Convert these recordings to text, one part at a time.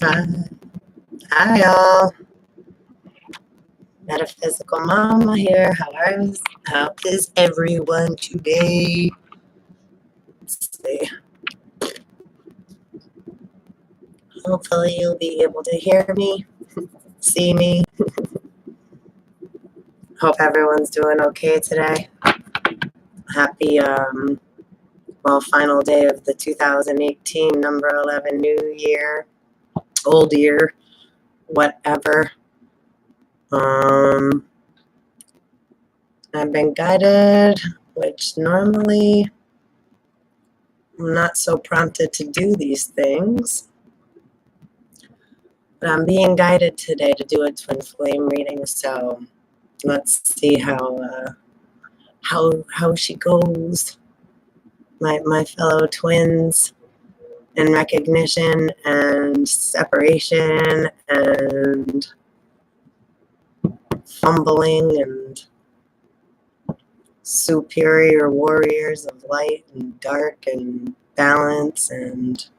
Hi, hi y'all. Metaphysical Mama here. How is everyone today? Let's see. Hopefully you'll be able to hear me, see me. Hope everyone's doing okay today. Happy final day of the 2018 number 11 new year, old year, whatever. I've been guided, which normally I'm not so prompted to do these things. But I'm being guided today to do a twin flame reading, so let's see how she goes. My fellow twins in recognition and separation and fumbling and superior warriors of light and dark and balance and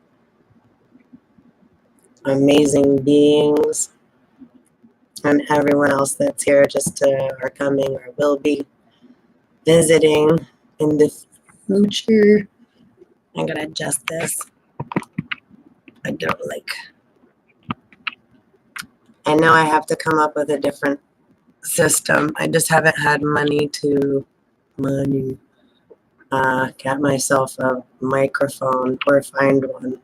amazing beings, and everyone else that's here just are coming or will be visiting in the future. I'm gonna adjust this. I know I have to come up with a different system. I just haven't had money to get myself a microphone or find one.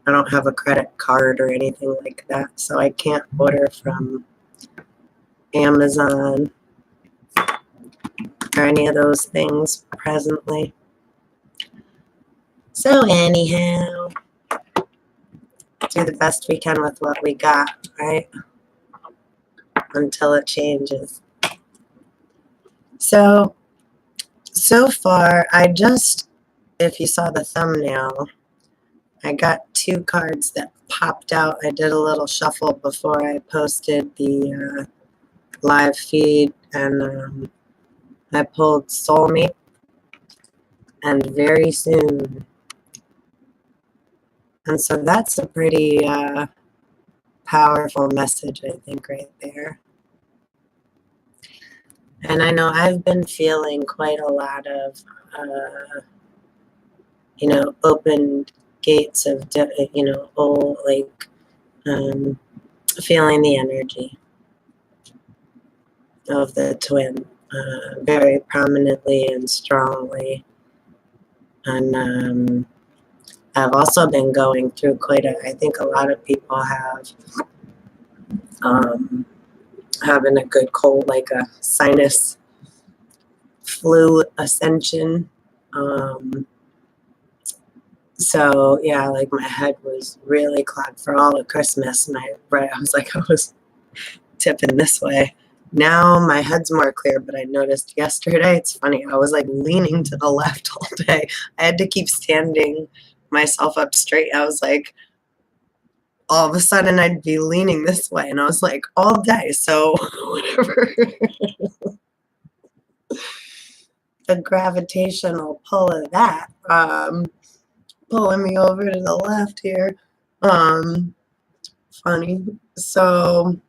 I don't have a credit card or anything like that, so I can't order from Amazon or any of those things presently. So anyhow, do the best we can with what we got, right? Until it changes. So far, if you saw the thumbnail, I got 2 cards that popped out. I did a little shuffle before I posted the live feed, and I pulled Soulmate and Very Soon. And so that's a pretty powerful message, I think, right there. And I know I've been feeling quite a lot of, open gates of, feeling the energy of the twin very prominently and strongly. And I've also been going through I think a lot of people have, having a good cold, like a sinus flu ascension. So yeah, like my head was really clogged for all of Christmas, and I was tipping this way. Now my head's more clear, but I noticed yesterday, it's funny, I was like leaning to the left all day. I had to keep standing myself up straight. I was like, all of a sudden I'd be leaning this way, and I was like, all day, so whatever. The gravitational pull of that, pulling me over to the left here. Funny. So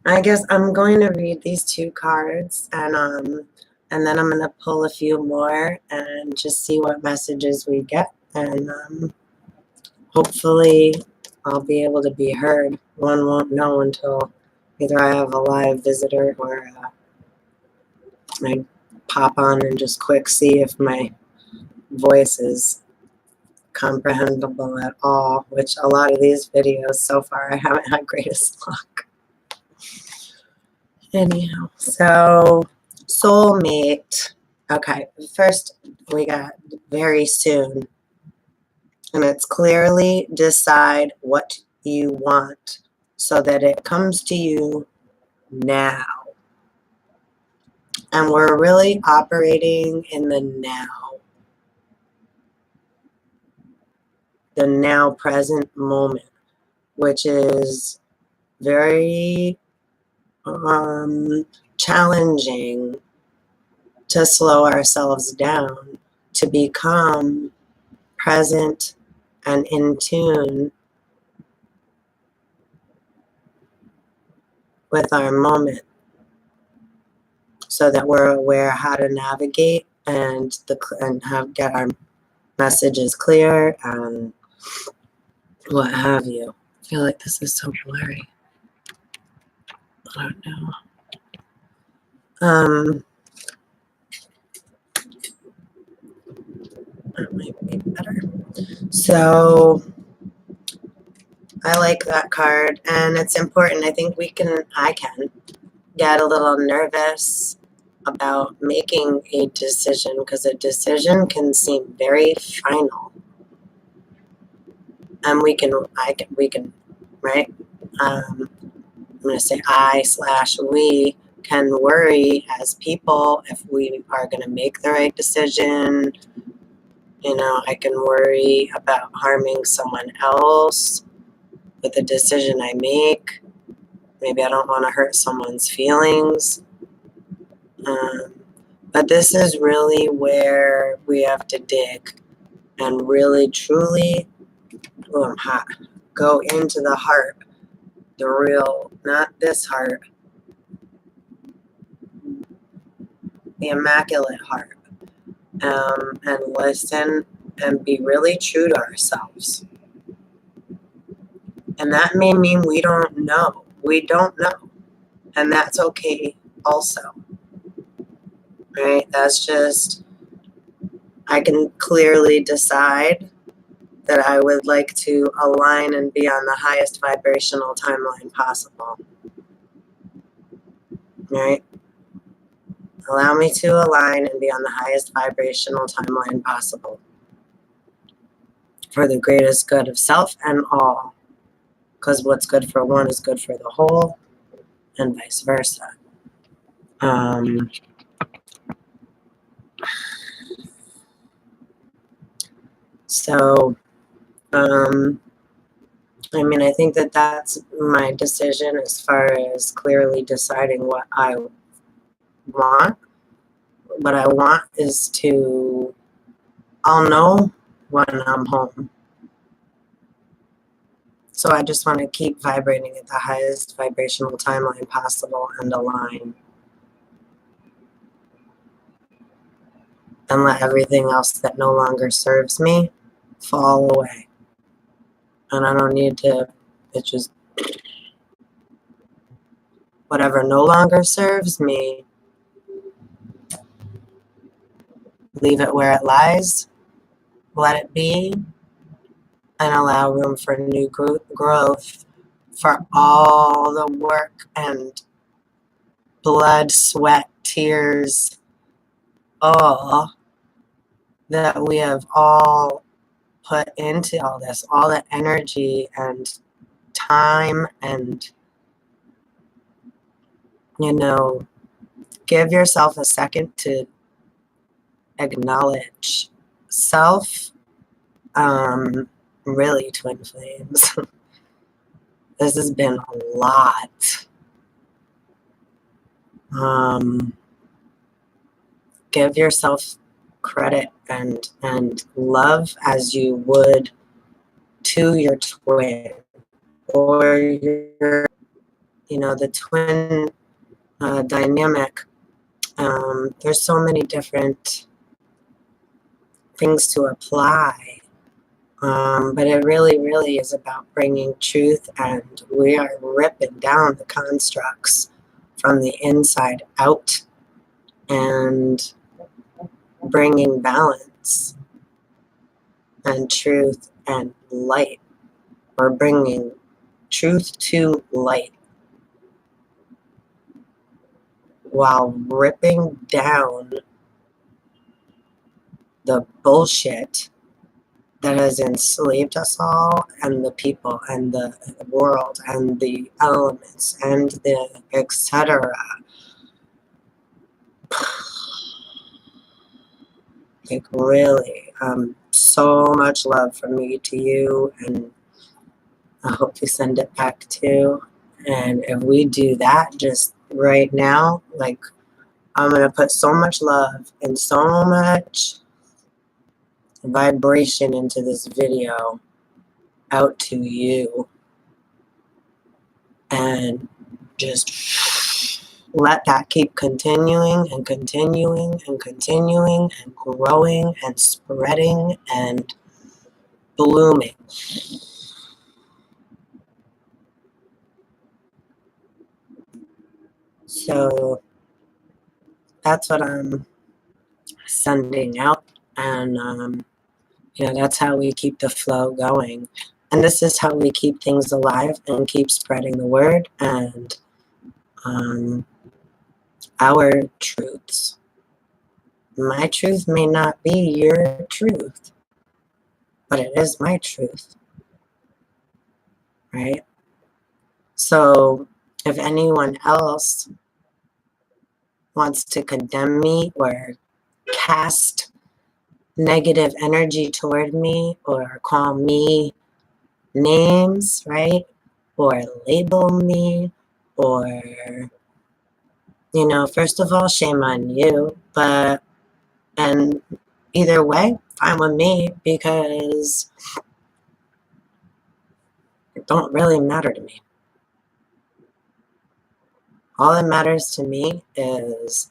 I guess I'm going to read these 2 cards, and then I'm going to pull a few more and just see what messages we get, and hopefully I'll be able to be heard. One won't know until either I have a live visitor or I pop on and just quick see if my voice is comprehensible at all, which a lot of these videos so far I haven't had greatest luck. Anyhow, so Soulmate. Okay, first we got Very Soon. And it's clearly decide what you want so that it comes to you now. And we're really operating in the now present moment, which is very challenging to slow ourselves down, to become present and in tune with our moment so that we're aware how to navigate and get our messages clear and what have you. I feel like this is so blurry. I don't know. That might be better. So I like that card, and it's important. I think I can get a little nervous about making a decision because a decision can seem very final, and we can, right? I'm going to say we can worry as people if we are going to make the right decision. You know, I can worry about harming someone else with the decision I make. Maybe I don't want to hurt someone's feelings. But this is really where we have to dig and really, truly, oh, I'm hot, go into the heart, the real, not this heart, the immaculate heart, and listen and be really true to ourselves. And that may mean we don't know. We don't know. And that's okay also. Right? That's just, I can clearly decide that I would like to align and be on the highest vibrational timeline possible. Right? Allow me to align and be on the highest vibrational timeline possible for the greatest good of self and all. Because what's good for one is good for the whole, and vice versa. I mean, I think that that's my decision as far as clearly deciding what I want. What I want is I'll know when I'm home. So I just want to keep vibrating at the highest vibrational timeline possible and align. And let everything else that no longer serves me fall away. And I don't need to, it's just whatever no longer serves me, leave it where it lies, let it be, and allow room for new growth for all the work and blood, sweat, tears, all that we have all put into all this, all the energy and time, and, give yourself a second to acknowledge self. Really, twin flames. This has been a lot. Give yourself credit and love as you would to your twin or the twin dynamic. There's so many different things to apply. But it really, really is about bringing truth, and we are ripping down the constructs from the inside out and bringing balance and truth and light. We're bringing truth to light while ripping down the bullshit that has enslaved us all, and the people and the world and the elements and the etc. Like, really, so much love from me to you, and I hope you send it back too. And if we do that just right now, like, I'm going to put so much love and so much vibration into this video out to you. And just let that keep continuing and continuing and continuing and growing and spreading and blooming. So that's what I'm sending out, and that's how we keep the flow going. And this is how we keep things alive and keep spreading the word and our truths. My truth may not be your truth, but it is my truth, right? So if anyone else wants to condemn me or cast negative energy toward me or call me names, right? Or label me, or, first of all, shame on you. And either way, fine with me, because it don't really matter to me. All that matters to me is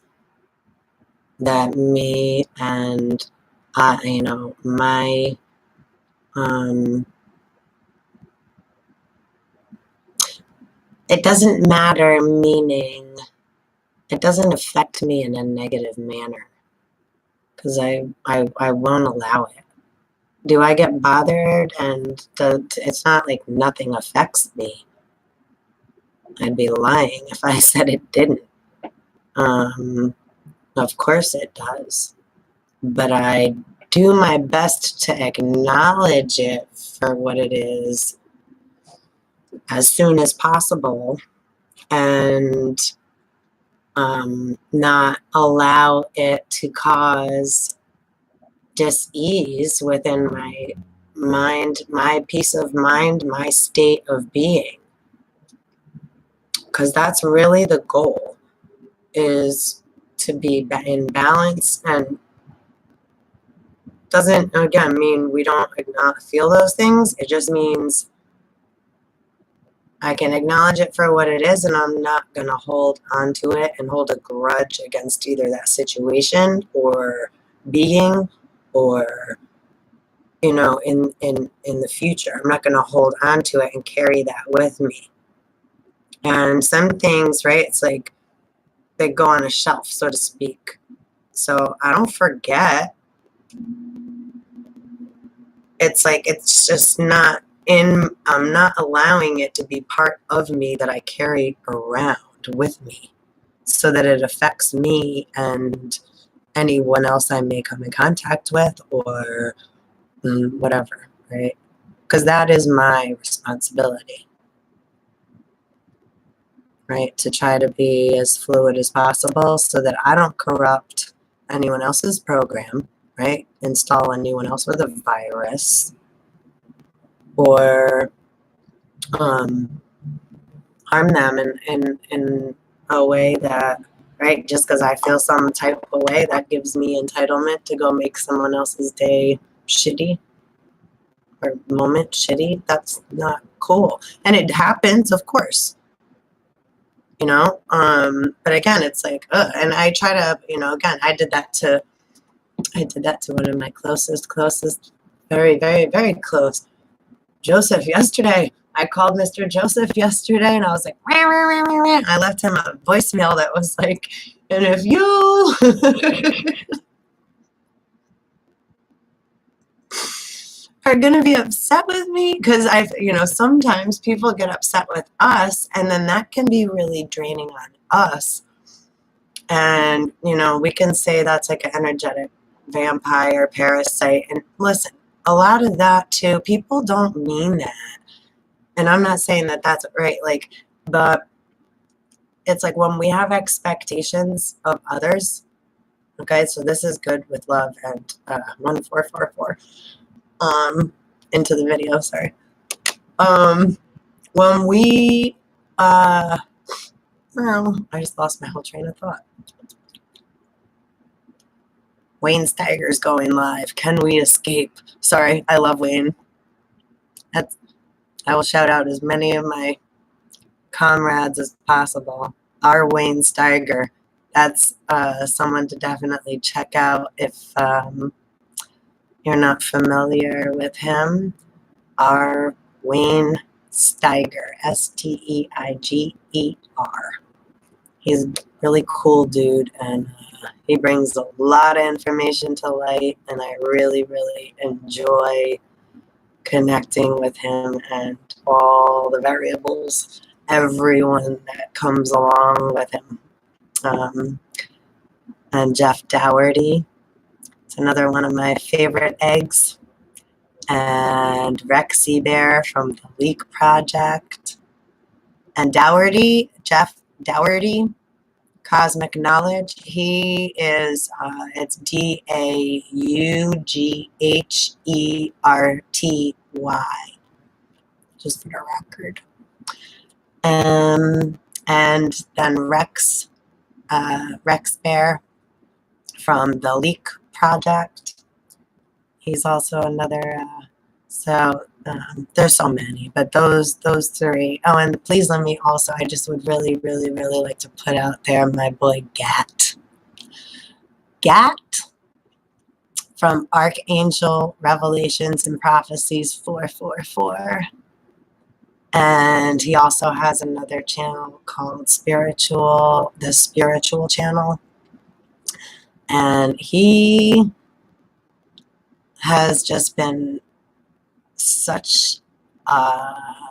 that me and, my, it doesn't matter, meaning it doesn't affect me in a negative manner, because I won't allow it. Do I get bothered? And it's not like nothing affects me. I'd be lying if I said it didn't. Of course it does. But I do my best to acknowledge it for what it is as soon as possible, and not allow it to cause dis-ease within my mind, my peace of mind, my state of being. Because that's really the goal, is to be in balance. And doesn't, again, mean we don't not feel those things. It just means I can acknowledge it for what it is, and I'm not going to hold on to it and hold a grudge against either that situation or being, or in the future. I'm not going to hold on to it and carry that with me. And some things, right, it's like they go on a shelf, so to speak. So I don't forget. It's like it's just not I'm not allowing it to be part of me that I carry around with me, so that it affects me and anyone else I may come in contact with, or whatever, right? Because that is my responsibility, right? To try to be as fluid as possible so that I don't corrupt anyone else's program, right? Install anyone else with a virus, or harm them in a way that, right, just because I feel some type of way, that gives me entitlement to go make someone else's day shitty or moment shitty. That's not cool. And it happens, of course. But again, it's like, and I try to, again, I did that to one of my closest, very, very, very close, Joseph, yesterday. I called Mr. Joseph yesterday, and I was like, wah, wah, wah, wah, wah. I left him a voicemail that was like, and if you are going to be upset with me, because sometimes people get upset with us, and then that can be really draining on us. And, we can say that's like an energetic vampire, parasite. And listen, a lot of that too, people don't mean that. And I'm not saying that that's right, but it's like when we have expectations of others, okay, so this is good with love and 1444, into the video, sorry. When we, I just lost my whole train of thought. Wayne's Tiger's going live. Can we escape? Sorry, I love Wayne. I will shout out as many of my comrades as possible. Our Wayne Steiger. That's someone to definitely check out if you're not familiar with him. Our Wayne Steiger, Steiger. He's a really cool dude, and he brings a lot of information to light, and I really, really enjoy connecting with him and all the variables, everyone that comes along with him. And Jeff Dougherty, it's another one of my favorite eggs. And Rex Bear from the Leak Project. And Dougherty, Jeff Dougherty, Cosmic Knowledge, he is, it's Daugherty, just for the record. And then Rex Bear from the Leak Project. He's also another, there's so many, but those three. Oh, and please let me also, I just would really, really, really like to put out there my boy Gat. Gat from Archangel Revelations and Prophecies 444. And he also has another channel called the Spiritual Channel. And he has just been such I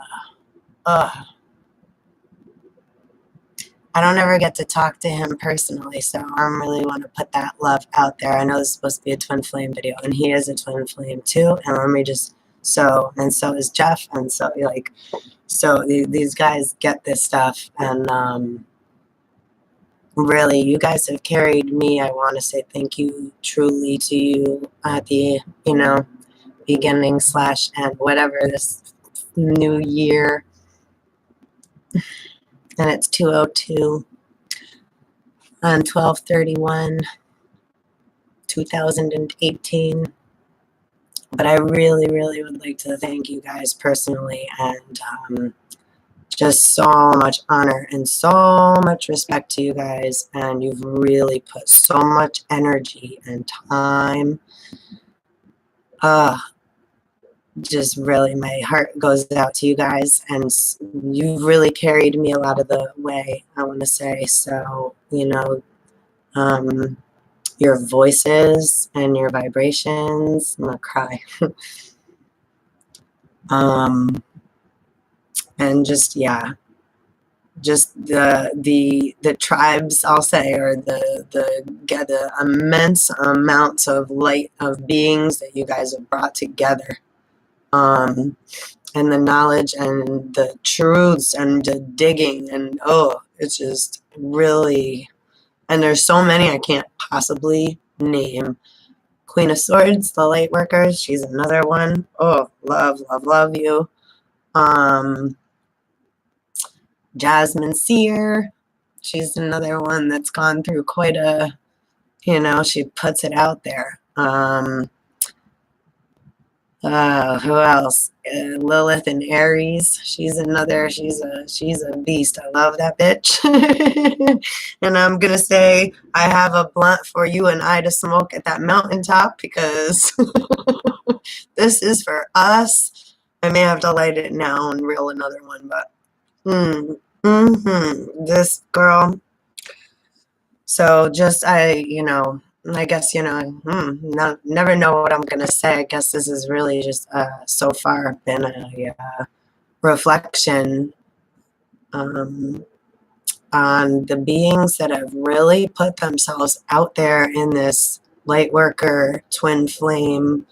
don't ever get to talk to him personally, so I really want to put that love out there. I know this is supposed to be a twin flame video, and he is a twin flame too. And let me just so is Jeff, and so these guys get this stuff, and really, you guys have carried me. I want to say thank you truly to you at the beginning / end whatever this new year. And it's 2:02 on 12/31/2018. But I really, really would like to thank you guys personally, and just so much honor and so much respect to you guys. And you've really put so much energy and time. Just really, my heart goes out to you guys, and you've really carried me a lot of the way, I want to say. So, your voices and your vibrations, I'm gonna cry. And just the tribes, I'll say, or the immense amounts of light of beings that you guys have brought together. And the knowledge and the truths and the digging, and it's just really, and there's so many I can't possibly name. Queen of Swords, the light workers, she's another one. Oh, love, love, love you. Jasmine Seer, she's another one that's gone through quite a, she puts it out there. Who else? Lilith and Aries. She's a beast. I love that bitch. And I'm gonna say I have a blunt for you and I to smoke at that mountaintop, because this is for us. I may have to light it now and reel another one, but this girl. So just I guess, never know what I'm going to say. I guess this is really just so far been a reflection on the beings that have really put themselves out there in this light worker, twin flame,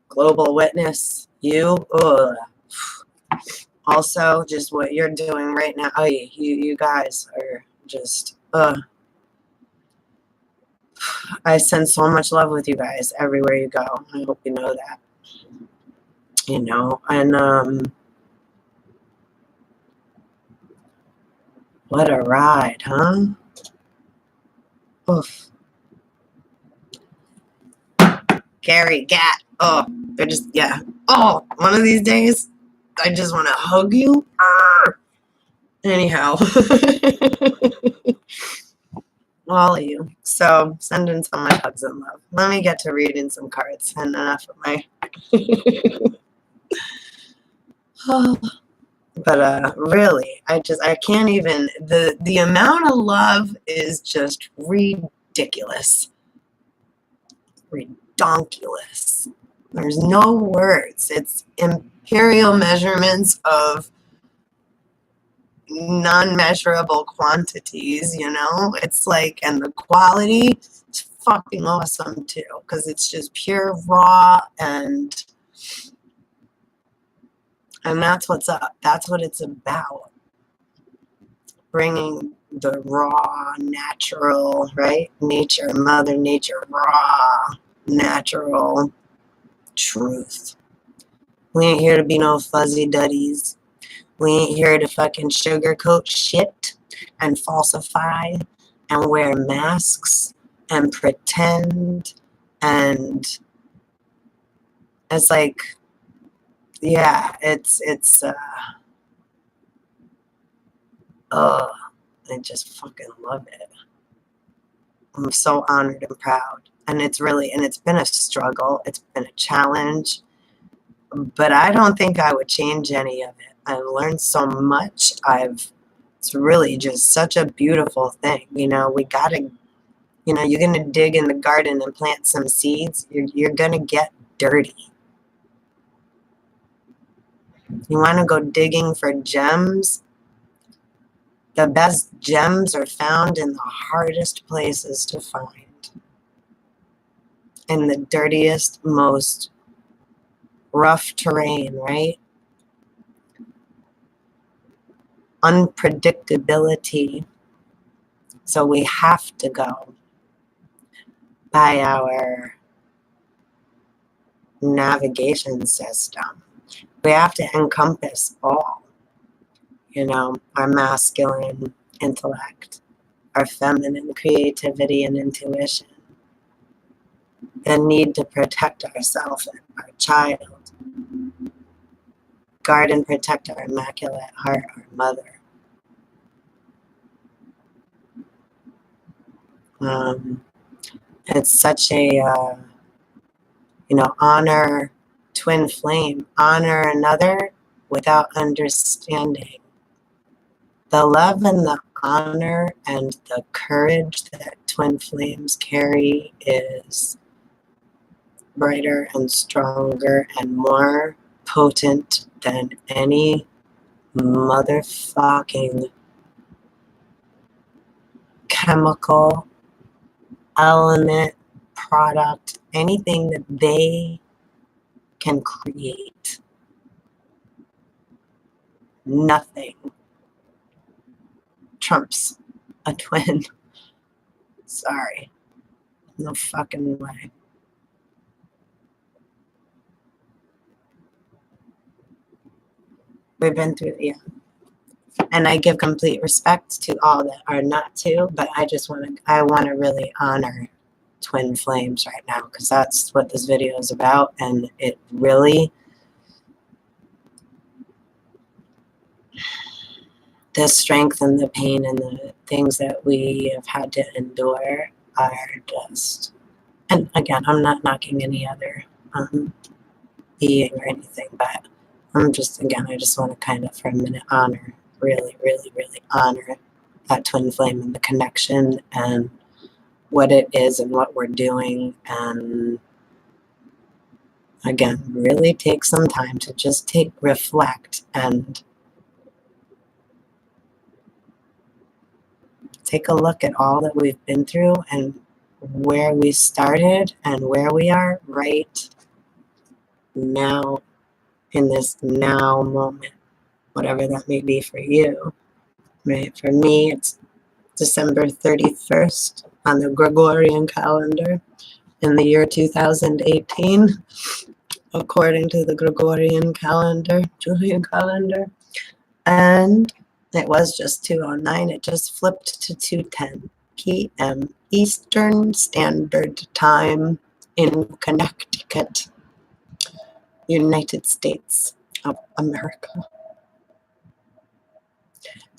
global witness, also, just what you're doing right now. Oh, you guys are just, I send so much love with you guys everywhere you go. I hope you know that. And, what a ride, huh? Oof. Gary Gat. Oh, They're just, yeah. Oh, one of these days, I just want to hug you. Anyhow. All of you. So, sending some of my hugs and love. Let me get to reading some cards and enough of my... But really, I can't even... The amount of love is just ridiculous. Redonkulous. There's no words. It's imperial measurements of non-measurable quantities, you know? It's like, and the quality is fucking awesome too, because it's just pure raw, and that's what's up. That's what it's about. Bringing the raw, natural, right? Nature, Mother Nature, raw, natural truth. We ain't here to be no fuzzy duddies. We ain't here to fucking sugarcoat shit and falsify and wear masks and pretend. And it's like, yeah, I just fucking love it. I'm so honored and proud. And it's been a struggle. It's been a challenge. But I don't think I would change any of it. I've learned so much. It's really just such a beautiful thing. You know, we gotta, you know, you're gonna dig in the garden and plant some seeds. You're gonna get dirty. You wanna go digging for gems? The best gems are found in the hardest places to find. In the dirtiest, most rough terrain, right? Unpredictability. So we have to go by our navigation system. We have to encompass all, you know, our masculine intellect, our feminine creativity and intuition, the need to protect ourselves and our child, guard and protect our immaculate heart, our mother. It's such a, you know, honor twin flame, honor another without understanding. The love and the honor and the courage that twin flames carry is brighter and stronger and more potent than any motherfucking chemical element, product, anything that they can create. Nothing trumps a twin. Sorry. No fucking way. We've been through, yeah. And I give complete respect to all that are not to, but I want to really honor twin flames right now, because that's what this video is about. And it really, the strength and the pain and the things that we have had to endure are just, and again, I'm not knocking any other being or anything, but I'm just, again, I just want to kind of for a minute honor, really, really, really honor that twin flame and the connection and what it is and what we're doing. And again, really take some time to just reflect and take a look at all that we've been through and where we started and where we are right now in this now moment, whatever that may be for you. Right? For me, it's December 31st on the Gregorian calendar in the year 2018, according to the Gregorian calendar, Julian calendar. And it was just 2:09. It just flipped to 2:10 p.m. Eastern Standard Time in Connecticut. United States of America.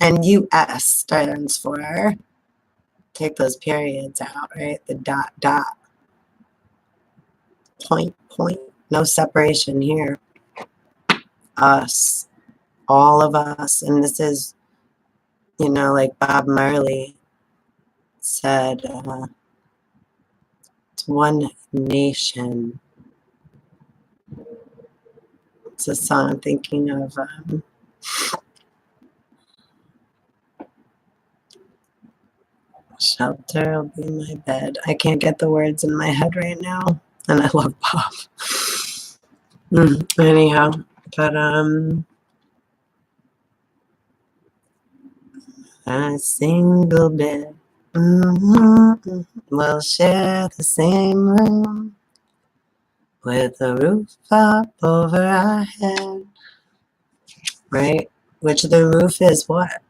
And US stands for, take those periods out, right? The dot, dot, point, point. No separation here. Us. All of us. And this is, you know, like Bob Marley said, it's one nation. It's a song I'm thinking of. Shelter will be my bed. I can't get the words in my head right now. And I love Bob. Anyhow, but a single bed. We'll share the same room with a roof up over our head. Right? Which the roof is what?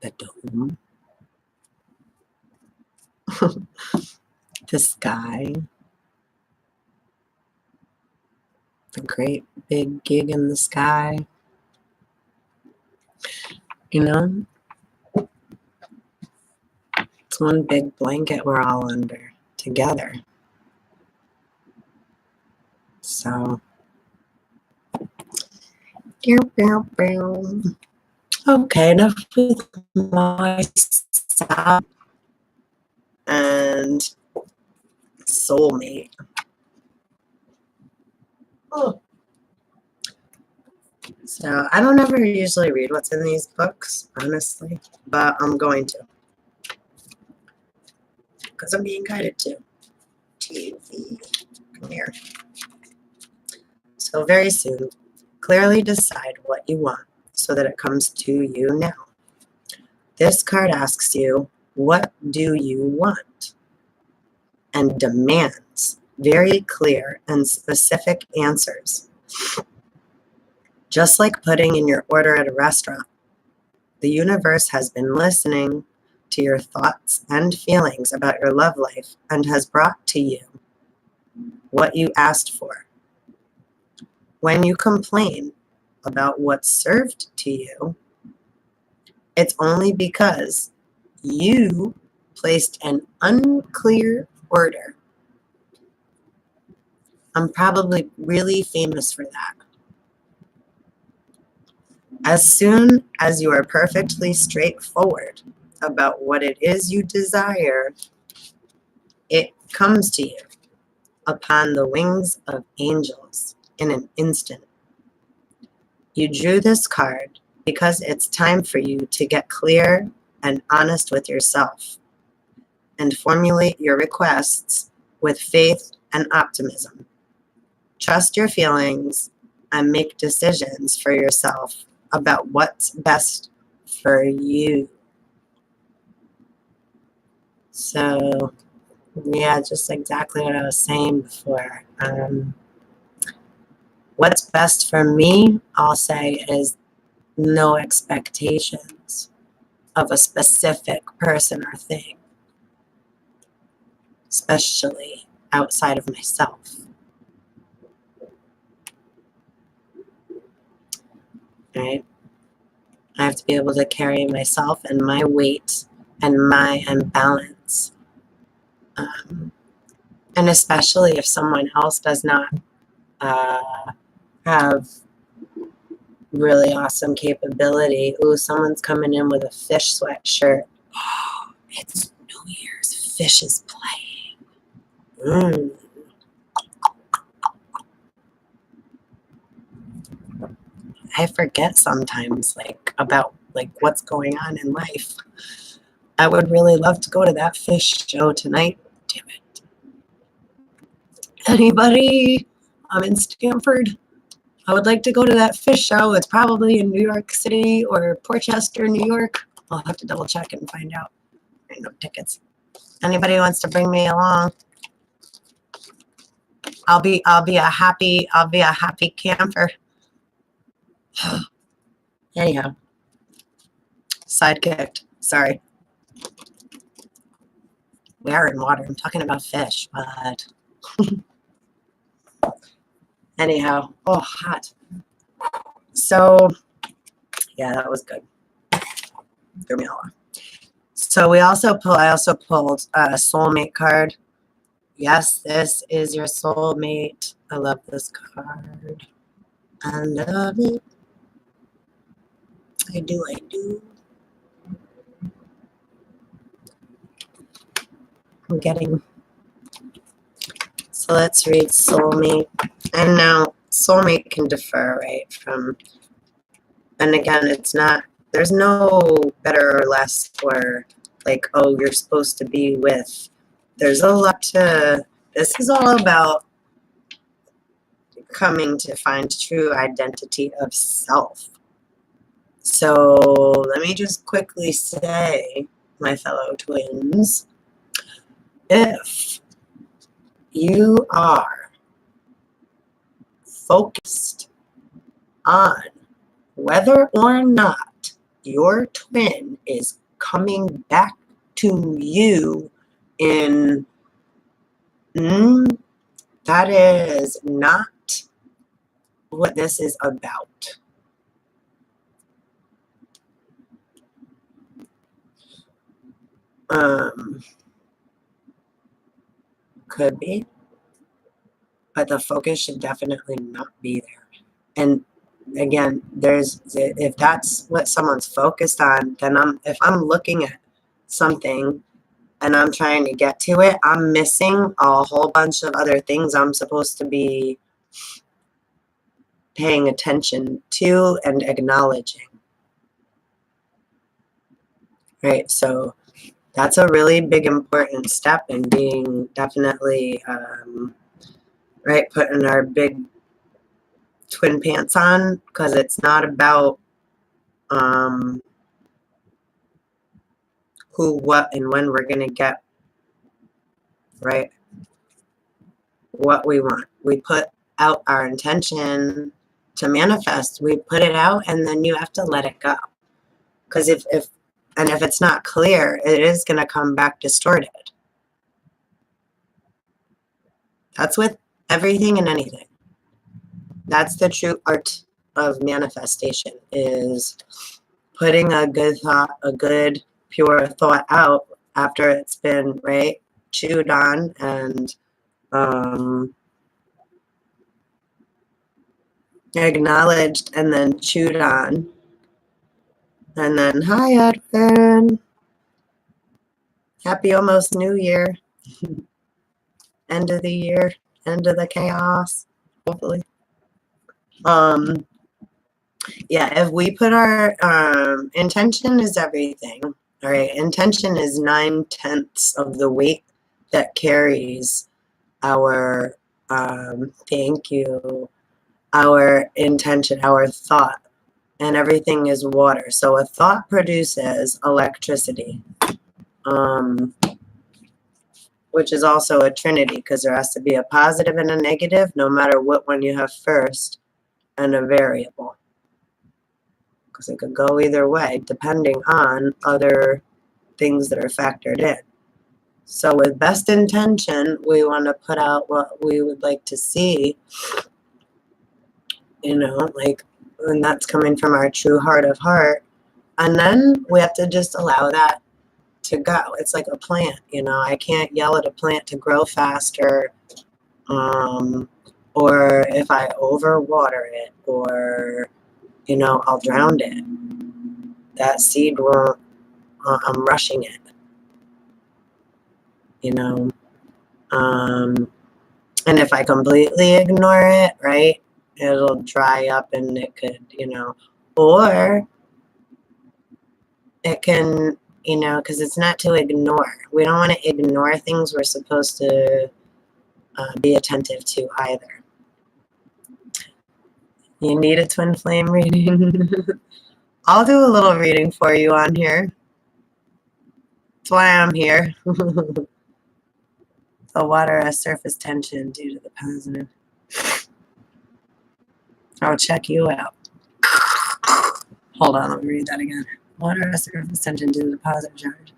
The dome. The sky. The great big gig in the sky. You know? It's one big blanket we're all under together. So, okay, enough with my sound and soulmate. Oh. So, I don't ever usually read what's in these books, honestly, but I'm going to. Because I'm being guided to. TV. Come here. So very soon, clearly decide what you want so that it comes to you now. This card asks you, what do you want? And demands very clear and specific answers. Just like putting in your order at a restaurant, the universe has been listening to your thoughts and feelings about your love life and has brought to you what you asked for. When you complain about what's served to you, it's only because you placed an unclear order. I'm probably really famous for that. As soon as you are perfectly straightforward about what it is you desire, it comes to you upon the wings of angels in an instant. You drew this card because it's time for you to get clear and honest with yourself and formulate your requests with faith and optimism. Trust your feelings and make decisions for yourself about what's best for you. So, yeah, just exactly what I was saying before. What's best for me, I'll say, is no expectations of a specific person or thing, especially outside of myself. Right? I have to be able to carry myself and my weight and my imbalance. And especially if someone else does not have really awesome capability. Ooh, someone's coming in with a fish sweatshirt. Oh, it's New Year's. Fish is playing. I forget sometimes, about what's going on in life. I would really love to go to that fish show tonight. Damn it. Anybody? I'm in Stanford. I would like to go to that fish show. It's probably in New York City or Portchester, New York. I'll have to double check and find out. I know tickets. Anybody wants to bring me along? I'll be a happy camper. Anyhow, sidekicked. Sorry. We are in water. I'm talking about fish, but Anyhow, oh, hot. So, yeah, that was good. Threw me all off. So I also pulled a soulmate card. Yes, this is your soulmate. I love this card. I love it. I do. I'm getting. So let's read soulmate. And now soulmate can differ, right? And again, it's not, there's no better or less or like, oh, you're supposed to be with. There's a lot to, this is all about coming to find true identity of self. So let me just quickly say, my fellow twins, if you are focused on whether or not your twin is coming back to you in, that is not what this is about. Could be, but the focus should definitely not be there. And again, if that's what someone's focused on, then if I'm looking at something and I'm trying to get to it, I'm missing a whole bunch of other things I'm supposed to be paying attention to and acknowledging. Right? So that's a really big important step in being definitely, right, putting our big twin pants on, because it's not about who, what, and when we're going to get, right, what we want. We put out our intention to manifest. We put it out, and then you have to let it go. Because if it's not clear, it is going to come back distorted. That's with everything and anything. That's the true art of manifestation, is putting a good thought, a good, pure thought out after it's been, right, chewed on and acknowledged and then chewed on. And then, hi, Edwin. Happy almost New Year. End of the year. End of the chaos, hopefully. Yeah, if we put our intention is everything. All right, intention is 9/10 of the weight that carries our thank you, our intention, our thought, and everything is water. So a thought produces electricity, which is also a trinity, because there has to be a positive and a negative, no matter what one you have first, and a variable. Because it could go either way, depending on other things that are factored in. So with best intention, we want to put out what we would like to see, like, and that's coming from our true heart of heart. And then we have to just allow that to go. It's like a plant, I can't yell at a plant to grow faster, or if I overwater it, or, I'll drown it. That seed won't, I'm rushing it, and if I completely ignore it, right, it'll dry up and it could, or it can, because it's not to ignore. We don't want to ignore things we're supposed to be attentive to either. You need a twin flame reading? I'll do a little reading for you on here. That's why I'm here. The water has surface tension due to the positive. I'll check you out. Hold on, let me read that again. Water has surface tension due to the positive charge.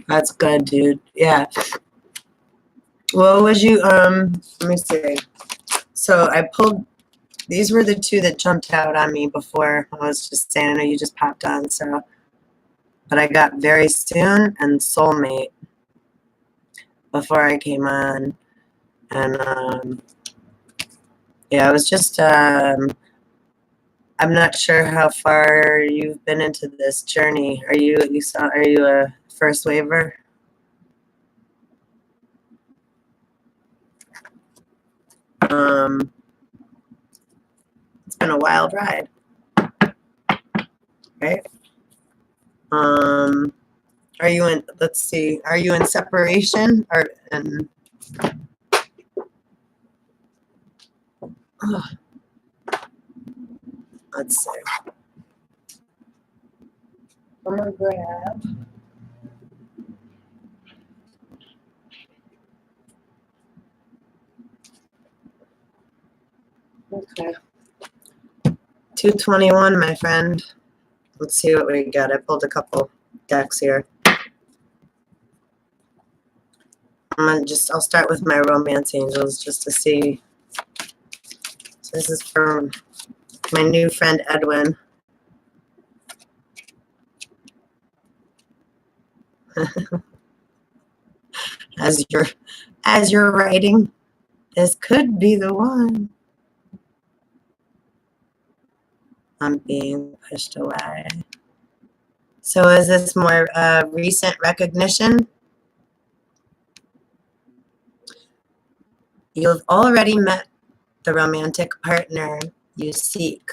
That's good, dude. Yeah. What was you, let me see. So I pulled, these were the two that jumped out on me before. I was just saying, I know you just popped on, so. But I got Very Soon and Soulmate before I came on. And, yeah, I was just, I'm not sure how far you've been into this journey. Are you a first waver? It's been a wild ride, right? Are you in, let's see, are you in separation or in, oh, let's see. I'm gonna grab. Okay. 221, my friend. Let's see what we got. I pulled a couple decks here. I'll start with my romance angels just to see. So this is from my new friend Edwin. as you're writing, this could be the one. I'm being pushed away. So is this more recent recognition? You've already met the romantic partner you seek.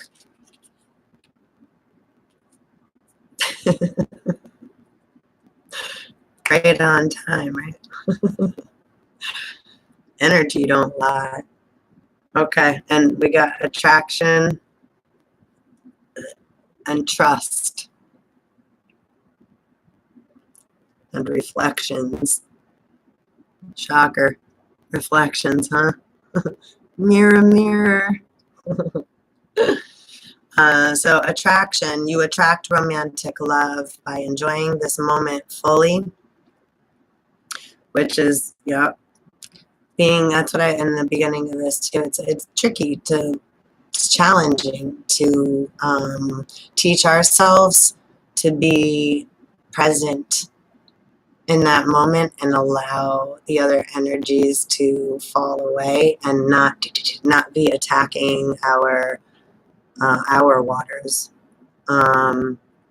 Right on time, right? Energy don't lie. Okay, and we got attraction and trust and reflections. Shocker. Reflections, huh? Mirror, mirror. So attraction, you attract romantic love by enjoying this moment fully, which is, yeah, that's what I, in the beginning of this too, it's tricky it's challenging to teach ourselves to be present in that moment and allow the other energies to fall away and not be attacking our waters.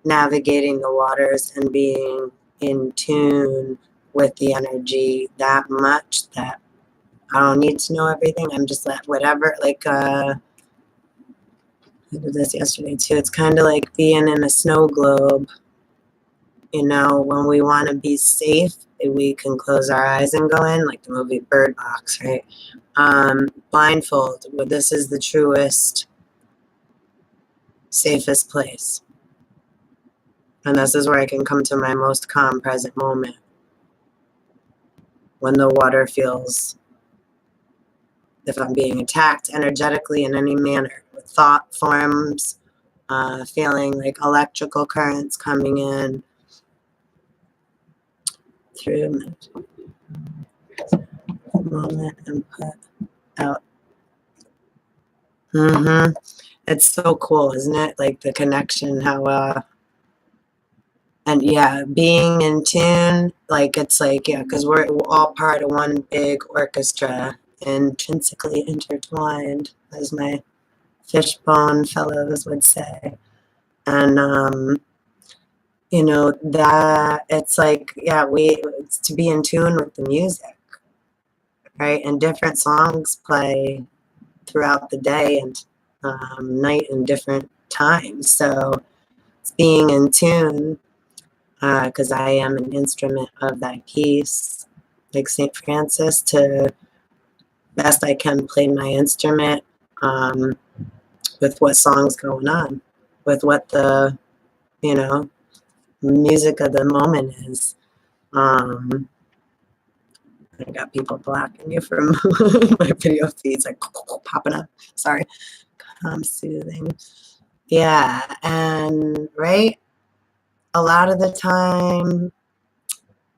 Navigating the waters and being in tune with the energy that much that I don't need to know everything. I'm just like whatever. Like I did this yesterday too. It's kind of like being in a snow globe. You know, when we want to be safe, we can close our eyes and go in, like the movie Bird Box, right? Blindfold. Well, this is the truest, safest place. And this is where I can come to my most calm present moment. When the water feels, if I'm being attacked energetically in any manner, with thought forms, feeling like electrical currents coming in through moment and put out. It's so cool, isn't it? Like the connection, how and yeah, being in tune, like it's like, yeah, because we're all part of one big orchestra, intrinsically intertwined, as my fishbone fellows would say. And you know, that it's like, yeah, it's to be in tune with the music, right? And different songs play throughout the day and night and different times. So it's being in tune, because I am an instrument of that piece, like St. Francis, to best I can play my instrument with what song's going on, with what the, you know, music of the moment is. I got people blocking you from my video feeds, like popping up. Sorry. Soothing. Yeah, and right, a lot of the time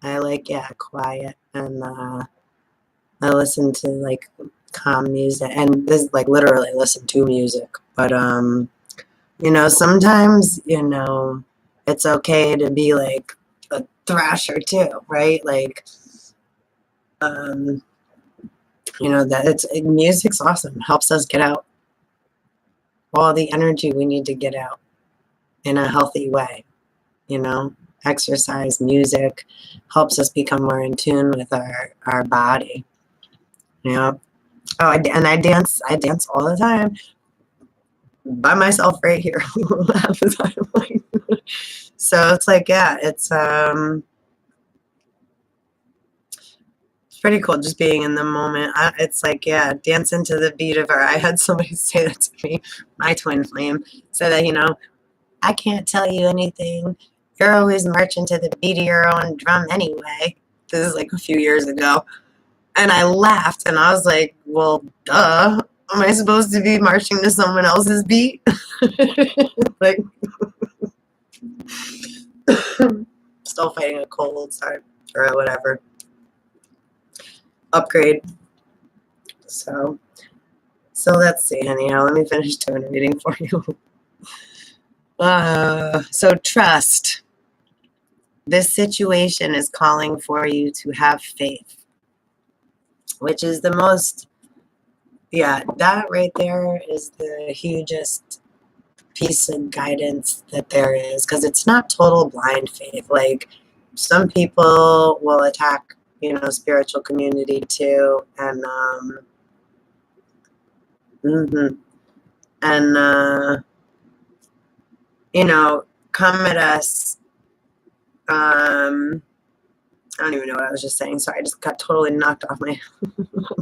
I like, yeah, quiet and I listen to like calm music, and this like literally listen to music. But you know, sometimes, you know, it's okay to be like a thrasher too, right? Like you know, that it's music's awesome. Helps us get out all the energy we need to get out in a healthy way, you know. Exercise, music helps us become more in tune with our body. You know. Oh, and I dance all the time by myself right here half the time. Like, so it's like, yeah, it's pretty cool just being in the moment. It's like, yeah, dancing to the beat of our. I had somebody say that to me, my twin flame, said that, you know, I can't tell you anything. You're always marching to the beat of your own drum anyway. This is like a few years ago. And I laughed and I was like, well, duh. Am I supposed to be marching to someone else's beat? Like, still fighting a cold, sorry, or whatever. Upgrade. So let's see, anyhow. Let me finish doing a reading for you. So trust. This situation is calling for you to have faith, which is the most, yeah, that right there is the hugest piece of guidance that there is, because it's not total blind faith. Like, some people will attack, you know, spiritual community too, and and you know, come at us. I don't even know what I was just saying. Sorry, I just got totally knocked off my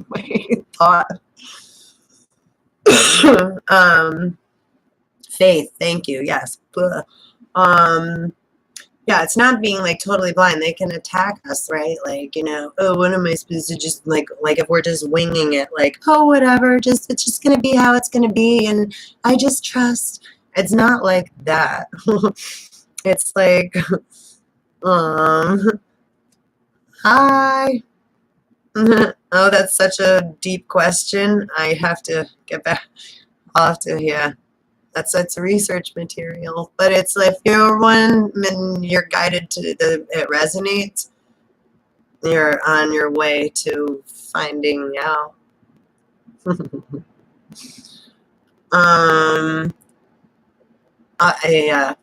my thought. Faith, thank you. Yes. Yeah, it's not being like totally blind. They can attack us, right? Like, you know, oh, what am I supposed to just like if we're just winging it, like, oh, whatever, just it's just gonna be how it's gonna be, and I just trust. It's not like that. It's like, hi. Oh, that's such a deep question. I have to get back. I'll have to, yeah. That's research material. But it's like, if you're one and you're guided to it resonates, you're on your way to finding out. Yeah.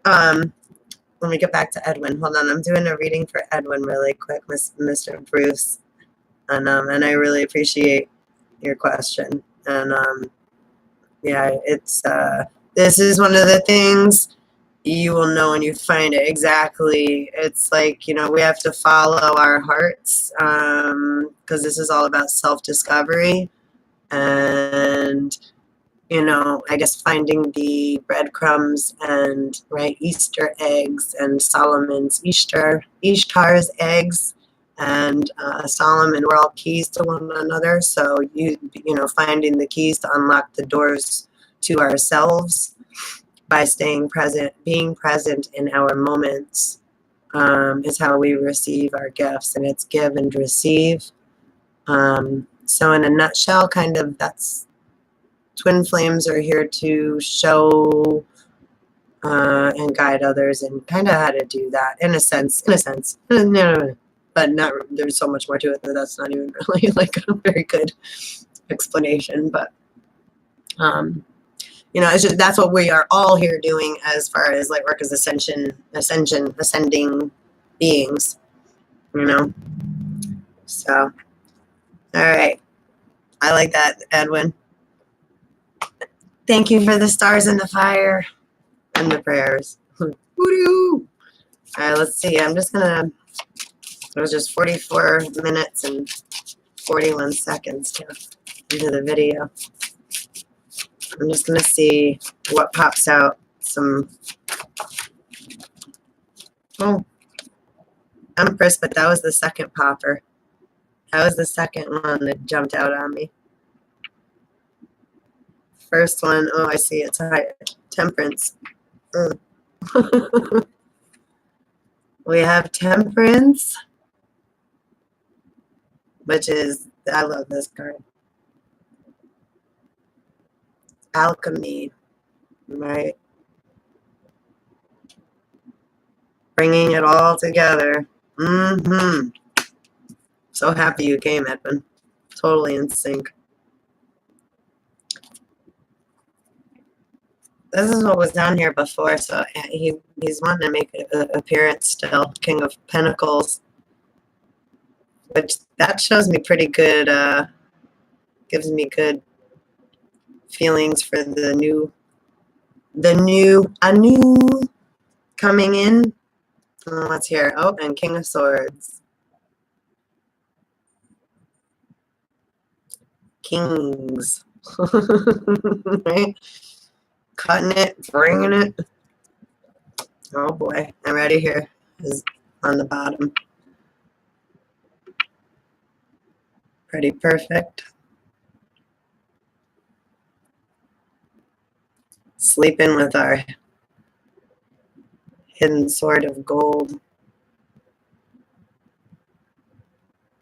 Let me get back to Edwin. Hold on, I'm doing a reading for Edwin really quick, Mr. Bruce, and I really appreciate your question. And yeah, it's this is one of the things you will know when you find it. Exactly. It's like, you know, we have to follow our hearts, because this is all about self-discovery, and, you know, I guess finding the breadcrumbs and, right, Easter eggs and Ishtar's eggs, and Solomon, we're all keys to one another. So you know, finding the keys to unlock the doors to ourselves by staying present, being present in our moments, is how we receive our gifts, and it's give and receive. So in a nutshell, kind of, that's twin flames are here to show and guide others, and kind of how to do that in a sense. No, but not. There's so much more to it that that's not even really like a very good explanation. But you know, it's just, that's what we are all here doing as far as light work, as ascending beings. You know. So, all right. I like that, Edwin. Thank you for the stars and the fire and the prayers. Woo-doo! All right, let's see. I'm just gonna. It was just 44 minutes and 41 seconds into the video. I'm just gonna see what pops out. Oh, Empress, but that was the second popper. That was the second one that jumped out on me. First one, oh, I see, it's high. Temperance. We have Temperance, which is I love this card. Alchemy, right? Bringing it all together. Mm-hmm. So happy you came, Edwin. Totally in sync. This is what was down here before, so he's wanting to make an appearance still. King of Pentacles. Which, that shows me pretty good, gives me good feelings for the new coming in. What's here? Oh, and King of Swords. Kings. Right? Cutting it, bringing it. Oh boy, I'm ready here. Is on the bottom. Pretty perfect. Sleeping with our hidden sword of gold.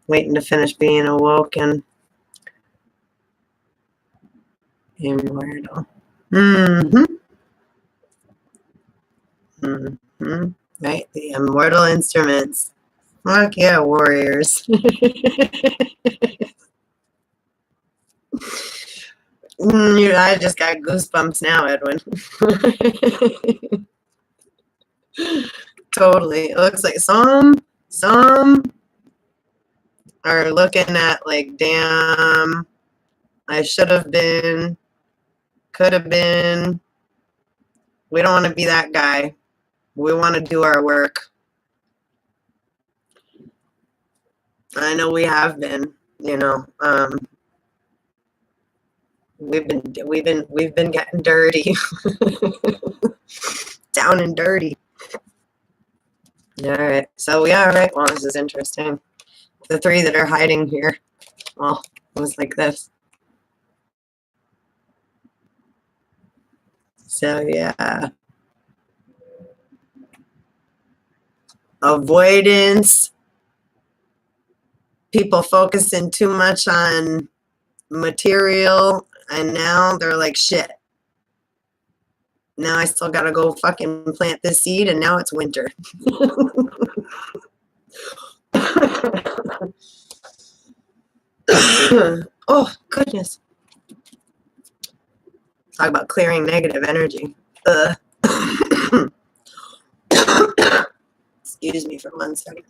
Waiting to finish being awoken. Immortal. Mm-hmm. Mm-hmm. Right? The immortal instruments. Fuck yeah, warriors. I just got goosebumps now, Edwin. Totally. It looks like some are looking at like, damn, I should have been, could have been. We don't want to be that guy. We want to do our work. I know we have been, you know. We've been getting dirty. Down and dirty. All right. So we are right. Well, this is interesting. The three that are hiding here. Well, it was like this. So yeah. Avoidance. People focusing too much on material, and now they're like, shit. Now I still gotta go fucking plant this seed, and now it's winter. Oh, goodness. Talk about clearing negative energy. Excuse me for 1 second.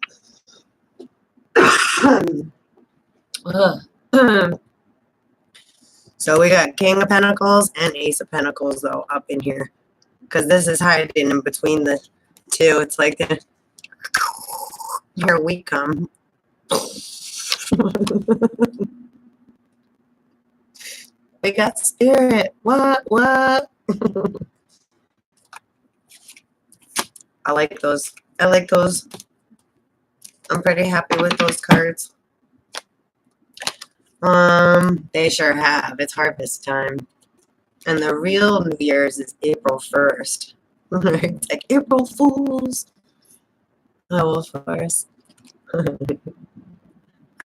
So we got King of Pentacles and Ace of Pentacles, though, up in here. Because this is hiding in between the two. It's like, here we come. We got spirit. What? I like those. I'm pretty happy with those cards. They sure have. It's harvest time. And the real New Year's is April 1st. It's like April Fools. I will force.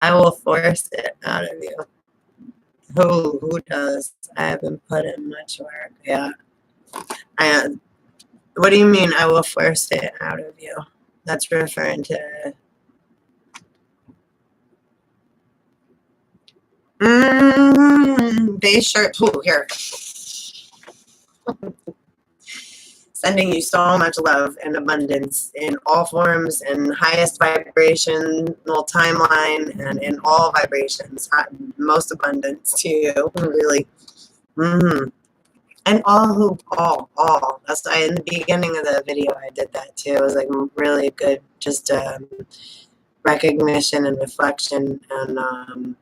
I will force it out of you. Who does? I haven't put in much work. Yeah. What do you mean I will force it out of you? That's referring to... Base shirt. Ooh, here. Sending you so much love and abundance in all forms and highest vibrational timeline and in all vibrations. Most abundance to you, really. And all. That's why in the beginning of the video I did that too. It was like really good, just recognition and reflection, and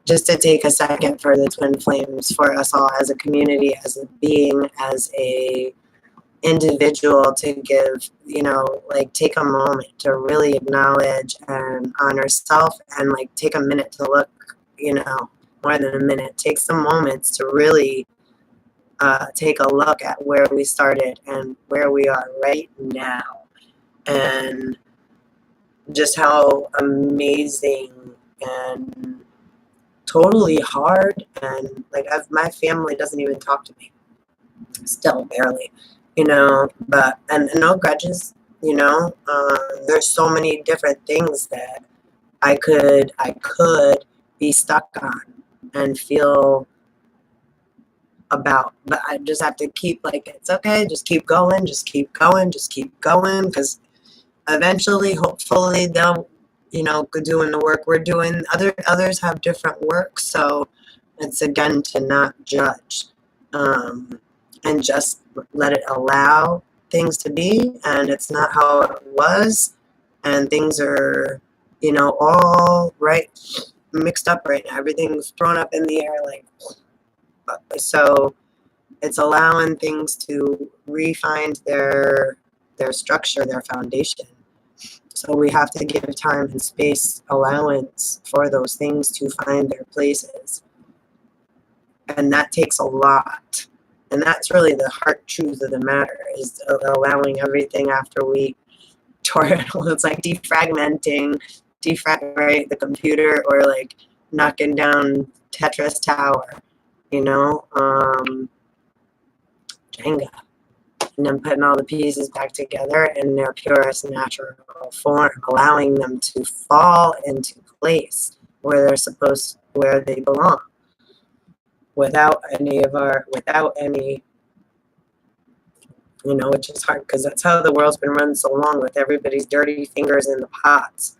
just to take a second for the twin flames, for us all as a community, as a being, as a individual, to give, like, take a moment to really acknowledge and honor self, and like take a minute to look, more than a minute, take some moments to really take a look at where we started and where we are right now, and just how amazing and totally hard, and like my family doesn't even talk to me, still barely, but and no grudges, there's so many different things that I could be stuck on and feel about, but I just have to keep, like, it's okay, just keep going, just keep going, just keep going, because eventually, hopefully, they'll, doing the work we're doing. Others have different work, so it's again to not judge, and just let it allow things to be, and it's not how it was, and things are, all right, mixed up right now. Everything's thrown up in the air, like, so it's allowing things to refine their structure, their foundation. So we have to give time and space, allowance for those things to find their places. And that takes a lot. And that's really the heart truth of the matter, is allowing everything after we tore it. It's like defragmenting the computer, or like knocking down Tetris Tower, Jenga. And then putting all the pieces back together in their purest natural form, allowing them to fall into place where they belong, without any, which is hard, because that's how the world's been run so long, with everybody's dirty fingers in the pots.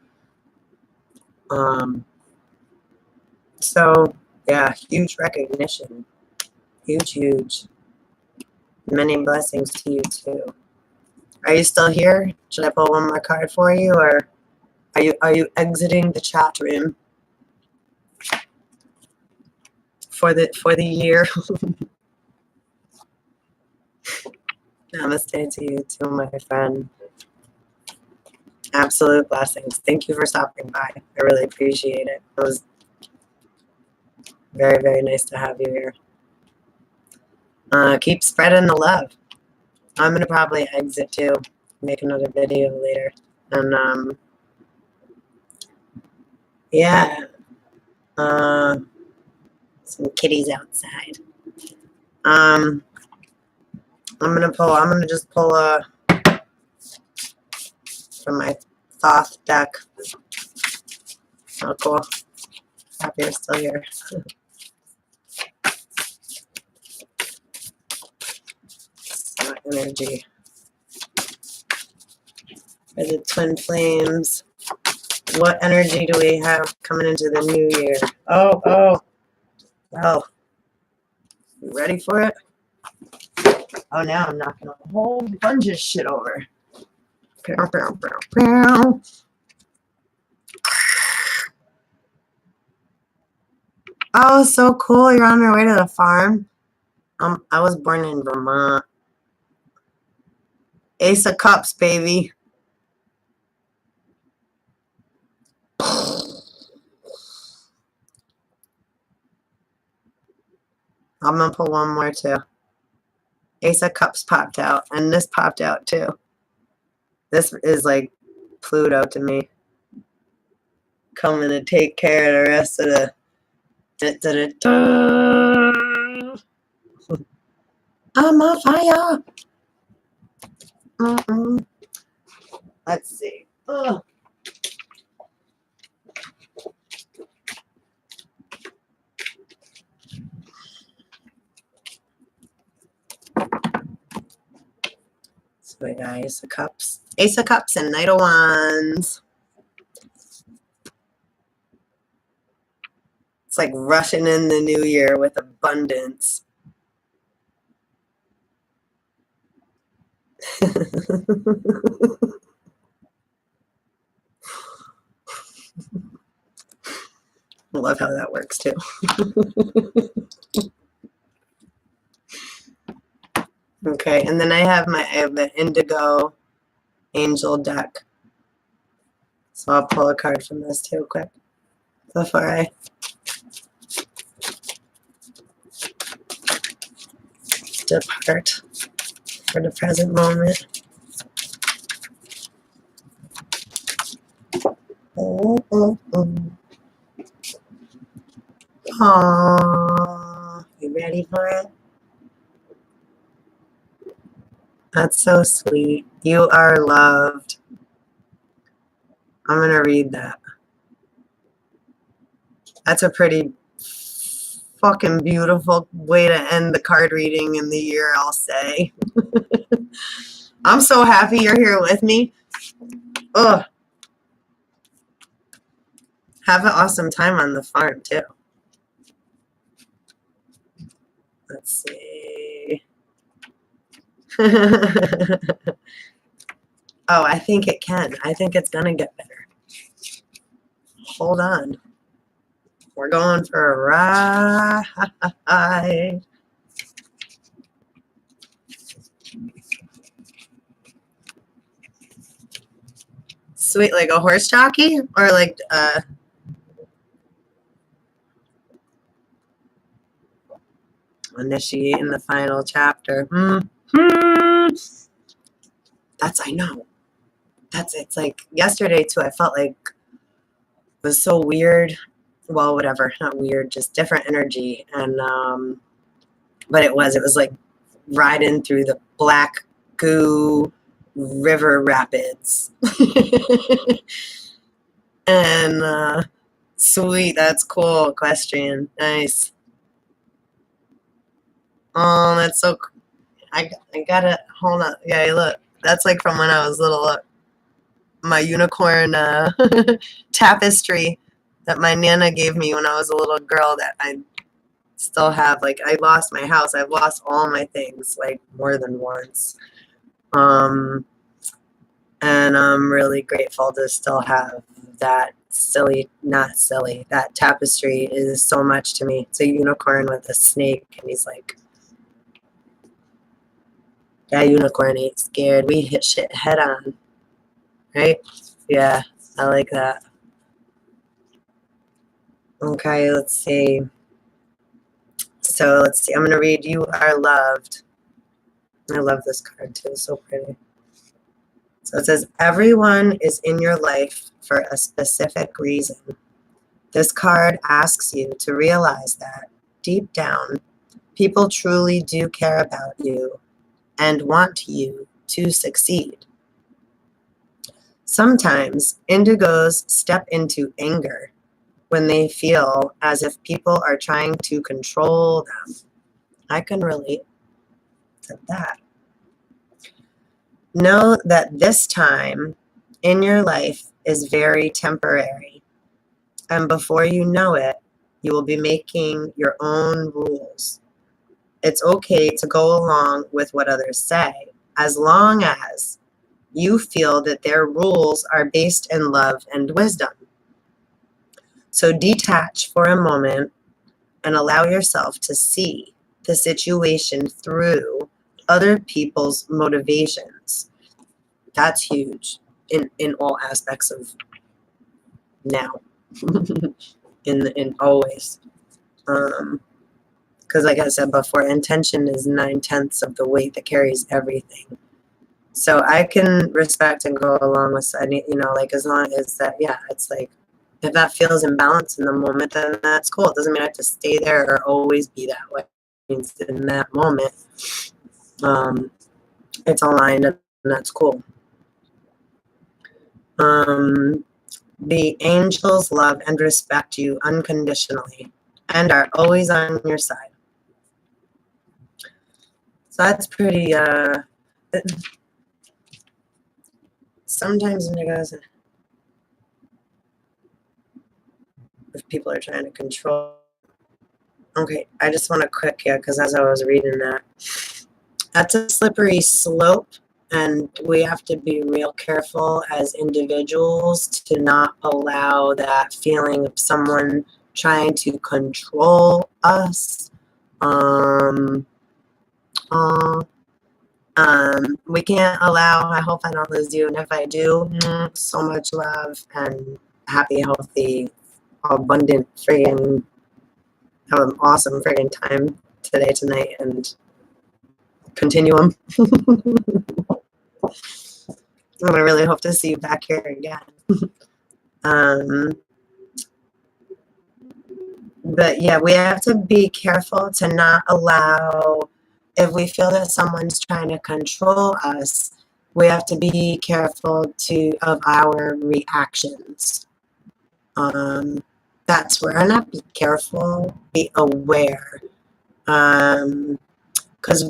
So yeah, huge recognition, huge. Many blessings to you too. Are you still here? Should I pull one more card for you, or are you exiting the chat room for the year? Namaste to you too, my friend. Absolute blessings. Thank you for stopping by. I really appreciate it. It was very, very nice to have you here. Keep spreading the love. I'm going to probably exit too, make another video later. And yeah, some kitties outside. I'm gonna just pull from my Thoth deck. Oh, cool. Happy you're still here. Energy for the twin flames. What energy do we have coming into the new year? Oh, well, you ready for it? Oh, now I'm knocking a whole bunch of shit over. Pow, pow, pow, pow. Oh, so cool. You're on your way to the farm. I was born in Vermont. Ace of Cups, baby. I'm gonna pull one more too. Ace of Cups popped out, and this popped out too. This is like Pluto to me. Coming to take care of the rest of the. I'm on fire. Let's see. Oh. So we got Ace of Cups. Ace of Cups and Knight of Wands. It's like rushing in the new year with abundance. I love how that works too. Okay, and then I have an Indigo Angel deck. So I'll pull a card from this too quick before I depart for the present moment. Aww. You ready for it? That's so sweet. You are loved. I'm going to read that. That's a pretty fucking beautiful way to end the card reading in the year, I'll say. I'm so happy you're here with me. Ugh. Have an awesome time on the farm, too. Let's see. Oh, I think it can. I think it's going to get better. Hold on. We're going for a ride. Sweet, like a horse jockey? Or like, initiate in the final chapter. That's, I know. It's like yesterday too, I felt like it was so weird. Well, whatever, not weird, just different energy. And, but it was like riding through the black goo river rapids. And, sweet, that's cool. Equestrian, nice. Oh, that's so cool. I gotta, hold on. Yeah, look. That's like from when I was little. Look. My unicorn tapestry that my Nana gave me when I was a little girl that I still have. Like, I lost my house. I've lost all my things, like, more than once. And I'm really grateful to still have that that tapestry is so much to me. It's a unicorn with a snake, and he's like, that unicorn ain't scared. We hit shit head on. Right? Yeah, I like that. Okay, let's see. So let's see. I'm going to read You Are Loved. I love this card too. It's so pretty. So it says, everyone is in your life for a specific reason. This card asks you to realize that deep down, people truly do care about you and want you to succeed. Sometimes indigos step into anger when they feel as if people are trying to control them. I can relate to that. Know that this time in your life is very temporary. And before you know it, you will be making your own rules. It's okay to go along with what others say, as long as you feel that their rules are based in love and wisdom. So detach for a moment and allow yourself to see the situation through other people's motivations. That's huge in all aspects of now, in always. Because like I said before, intention is 9/10 of the weight that carries everything. So I can respect and go along with, like as long as that, yeah, it's like, if that feels imbalanced in the moment, then that's cool. It doesn't mean I have to stay there or always be that way. It means in that moment, it's aligned and that's cool. The angels love and respect you unconditionally and are always on your side. So that's pretty, sometimes when it goes, if people are trying to control. Okay, I just want to quick, because as I was reading that, that's a slippery slope, and we have to be real careful as individuals to not allow that feeling of someone trying to control us. We can't allow, I hope I don't lose you, and if I do, so much love and happy, healthy, abundant friggin', have an awesome friggin' time today, tonight, and continuum. I really hope to see you back here again. But yeah, we have to be careful to not allow, if we feel that someone's trying to control us, we have to be careful of our reactions. That's where, not be careful, be aware. Because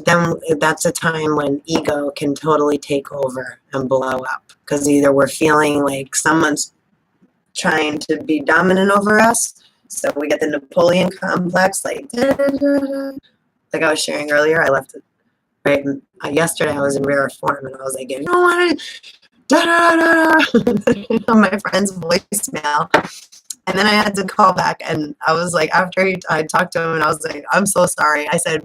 then that's a time when ego can totally take over and blow up. Because either we're feeling like someone's trying to be dominant over us, so we get the Napoleon complex, like, da, da, da, da. Like I was sharing earlier, I left it right. Yesterday I was in rare form, and I was like, you don't want to, da da da da, on my friend's voicemail. And then I had to call back, and I was like, after I talked to him, and I was like, I'm so sorry. I said,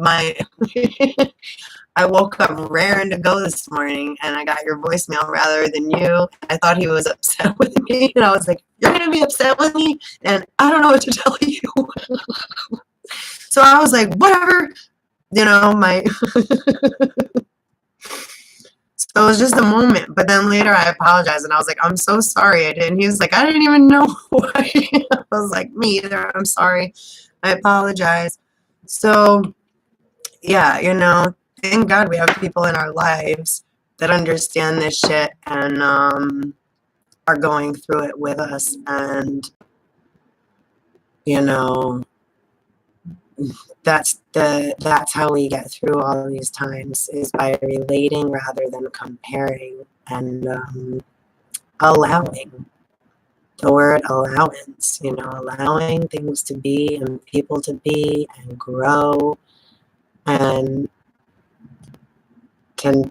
I woke up raring to go this morning, and I got your voicemail rather than you. I thought he was upset with me, and I was like, you're going to be upset with me? And I don't know what to tell you. So I was like, whatever, my... So it was just a moment. But then later I apologized, and I was like, I'm so sorry I didn't. He was like, I didn't even know why. I was like, me either. I'm sorry. I apologize. So, yeah, thank God we have people in our lives that understand this shit and are going through it with us. And, that's how we get through all these times, is by relating rather than comparing, and allowing. The word allowance, allowing things to be and people to be and grow, and can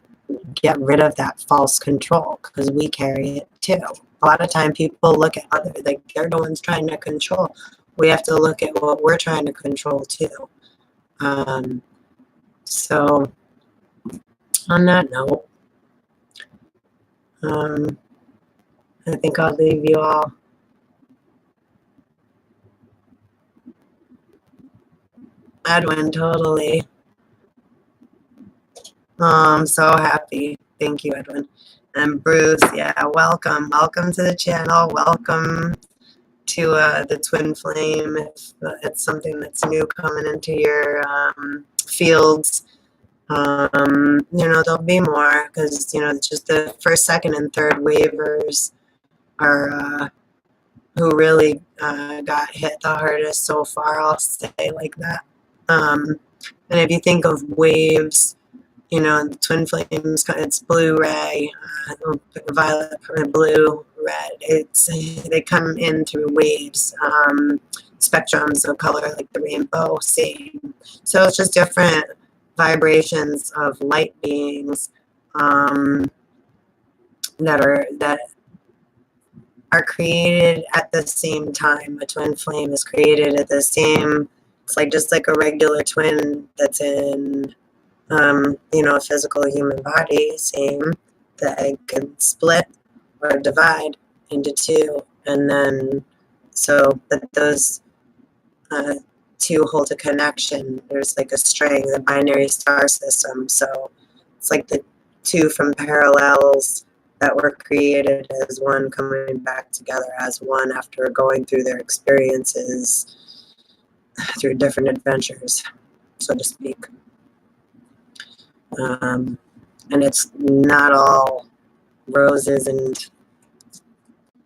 get rid of that false control, because we carry it too. A lot of time people look at others like they're the ones trying to control. We have to look at what we're trying to control too. So on that note, I think I'll leave you all. Edwin, totally. I'm so happy. Thank you, Edwin. And Bruce, yeah, welcome. Welcome to the channel. Welcome to the Twin Flame. If it's something that's new coming into your fields, there'll be more, because, just the first, second, and third waivers are who really got hit the hardest so far, I'll say like that. And if you think of waves, the Twin Flames, it's blue, ray, violet, blue, red. They come in through waves, spectrums of color, like the rainbow, same. So it's just different vibrations of light beings that are created at the same time. A twin flame is created at the same. It's just like a regular twin that's in a physical human body. Same. The egg can split or divide into two, and then but those two hold a connection. There's like a string, the binary star system. So it's like the two from parallels that were created as one, coming back together as one after going through their experiences, through different adventures, so to speak. And it's not all roses, and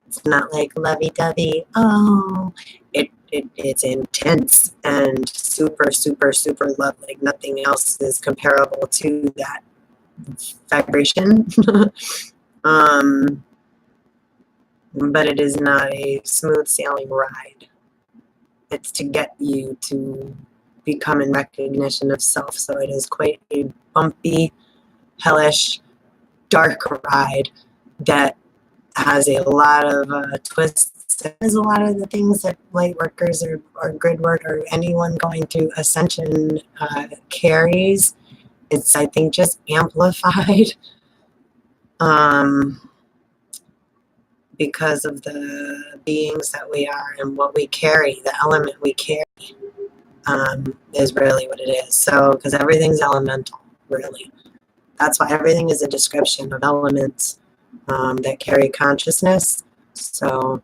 it's not like lovey-dovey. Oh, it's intense and super, super, super love. Like nothing else is comparable to that vibration. But it is not a smooth sailing ride. It's to get you to become in recognition of self. So it is quite a bumpy, hellish, dark ride that has a lot of twists. There's a lot of the things that light workers or grid work or anyone going through ascension carries. It's, I think, just amplified because of the beings that we are and what we carry, the element we carry, is really what it is. So, because everything's elemental, really. That's why everything is a description of elements that carry consciousness. So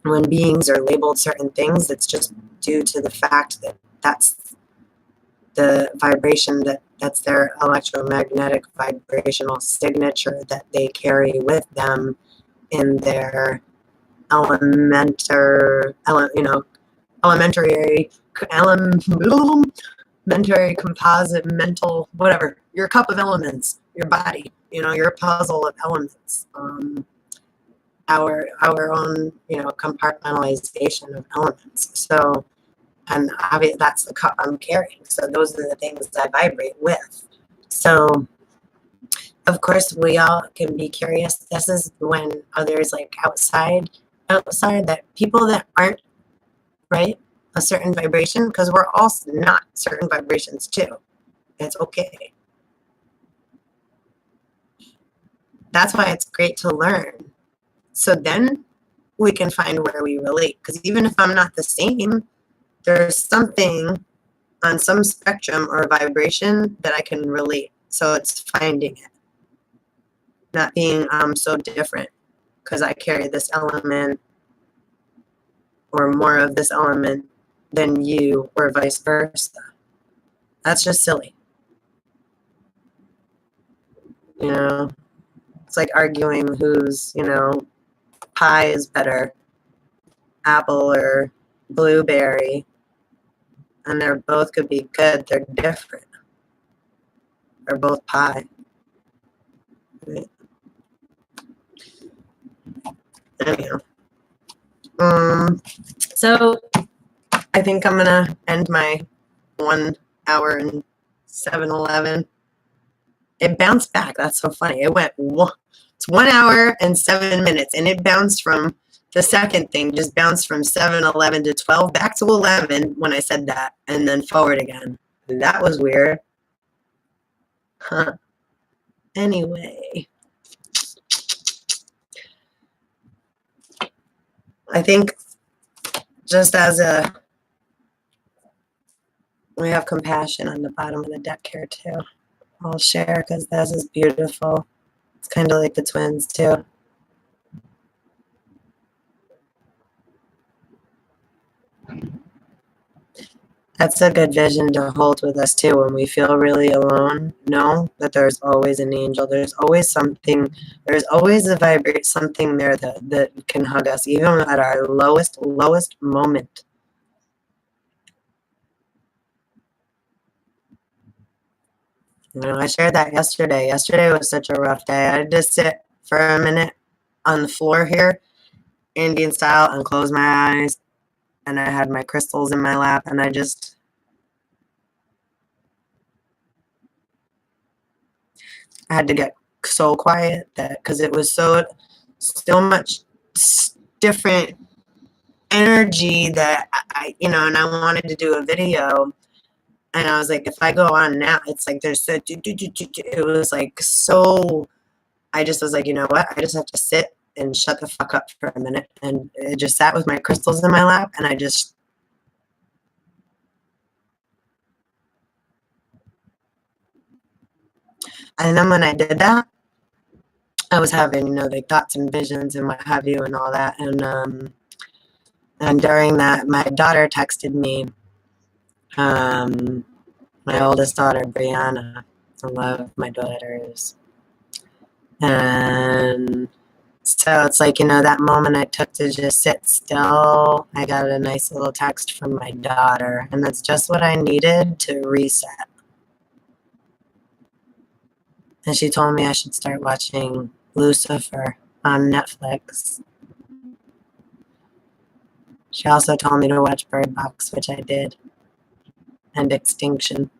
when beings are labeled certain things, it's just due to the fact that that's the vibration, that's their electromagnetic vibrational signature that they carry with them in their elementary, composite, mental, whatever, your cup of elements, your body, your puzzle of elements, our own, compartmentalization of elements. So, and obviously that's the cup I'm carrying. So those are the things I vibrate with. So, of course, we all can be curious. This is when others like outside that people that aren't right a certain vibration, because we're all not certain vibrations too. It's okay. That's why it's great to learn. So then we can find where we relate. Because even if I'm not the same, there's something on some spectrum or vibration that I can relate. So it's finding it. Not being so different because I carry this element or more of this element than you, or vice versa. That's just silly. It's like arguing whose, pie is better, apple or blueberry, and they're both could be good. They're different. They're both pie. Right? Anyhow. So I think I'm gonna end my 1 hour and 7-11. It bounced back. That's so funny. It's 1 hour and 7 minutes, and it bounced from the second thing, just bounced from 7-11 to 12 back to 11 when I said that, and then forward again. That was weird. Huh. Anyway, I think just as we have compassion on the bottom of the deck here too. I'll share because this is beautiful. It's kind of like the twins too. That's a good vision to hold with us too when we feel really alone. Know that there's always an angel. There's always something. There's always a vibrate something there that can hug us even at our lowest moment. I shared that yesterday. Yesterday was such a rough day. I had to sit for a minute on the floor here, Indian style, and close my eyes. And I had my crystals in my lap, and I had to get so quiet because it was so much different energy that and I wanted to do a video. And I was like, if I go on now, it's like there's so, it was like so, I just was like, you know what? I just have to sit and shut the fuck up for a minute. And I just sat with my crystals in my lap, and and then when I did that, I was having, like thoughts and visions and what have you and all that. And during that, my daughter texted me, my oldest daughter, Brianna. I love my daughters. And so it's like, that moment I took to just sit still, I got a nice little text from my daughter. And that's just what I needed to reset. And she told me I should start watching Lucifer on Netflix. She also told me to watch Bird Box, which I did, and Extinction.